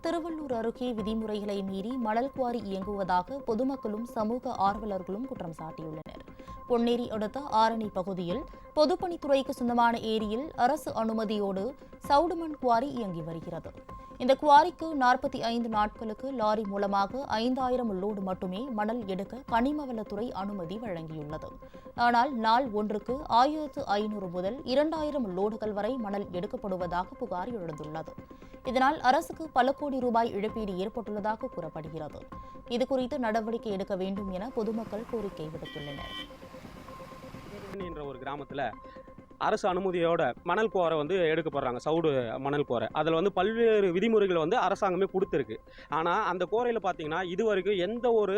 திருவள்ளூர் அருகே விதிமுறைகளை மீறி மணல் குவாரி இயங்குவதாக பொதுமக்களும் சமூக ஆர்வலர்களும் குற்றம் சாட்டியுள்ளனர். பொன்னேரி அடுத்த ஆரணி பகுதியில் பொதுப்பணித்துறைக்கு சொந்தமான ஏரியில் அரசு அனுமதியோடு சவுடுமண் குவாரி இயங்கி வருகிறது. இந்த குவாரிக்கு 45 நாட்களுக்கு லாரி மூலமாக 5000 லோடு மட்டுமே மணல் எடுக்க கனிமவளத்துறை அனுமதி வழங்கியுள்ளது. ஆனால் நாள் ஒன்றுக்கு 1500 முதல் 2000 லோடுகள் வரை மணல் எடுக்கப்படுவதாக புகார் எழுந்துள்ளது. இதனால் அரசுக்கு பல கோடி ரூபாய் இழப்பீடு ஏற்பட்டுள்ளதாக கூறப்படுகிறது. இதுகுறித்து நடவடிக்கை எடுக்க வேண்டும் என பொதுமக்கள் கோரிக்கை விடுத்துள்ளனர். என்ற ஒரு கிராமத்தில் அரசு அனுமதியோட மணல் குவாரை எடுக்கப்படுறாங்க. சவுடு மணல் குவாரை அதில் பல்வேறு விதிமுறைகள் அரசாங்கமே கொடுத்துருக்கு. ஆனால் அந்த குவாரையில் பார்த்தீங்கன்னா இது வரைக்கும் எந்த ஒரு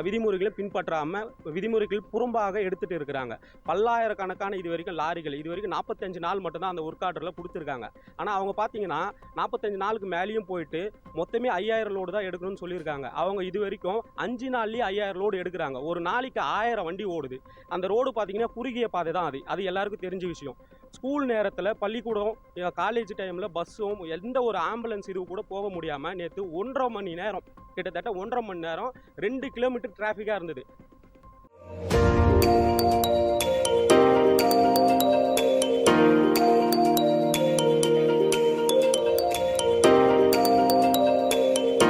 விதிமுறைகளையும் பின்பற்றாமல் விதிமுறைகள் புறம்பாக எடுத்துகிட்டு இருக்கிறாங்க. பல்லாயிரக்கணக்கான இது வரைக்கும் லாரிகள் இது வரைக்கும் 45 நாள் மட்டும்தான் அந்த ஒர்க் ஆர்டரில் கொடுத்துருக்காங்க. ஆனால் அவங்க பார்த்தீங்கன்னா 45 நாளுக்கு மேலேயும் போயிட்டு மொத்தமே 5000 லோடு தான் எடுக்கணும்னு சொல்லியிருக்காங்க. அவங்க இது வரைக்கும் 5 நாள்லேயே 5000 லோடு எடுக்கிறாங்க. ஒரு நாளைக்கு 1000 வண்டி ஓடுது. அந்த ரோடு பார்த்தீங்கன்னா குறுகிய பாதை தான். அது எல்லாருக்கும் தெரிஞ்ச விஷயம். ஸ்கூல் நேரத்தில் பள்ளிக்கூடம் காலேஜ் டைமில் பஸ்ஸும் எந்த ஒரு ஆம்புலன்ஸ் இது கூட போக முடியாமல் நேற்று 1.5 மணி நேரம் கிட்டத்தட்ட 1.5 மணி நேரம் 2 கிலோமீட்டர் டிராஃபிக்காக இருந்தது.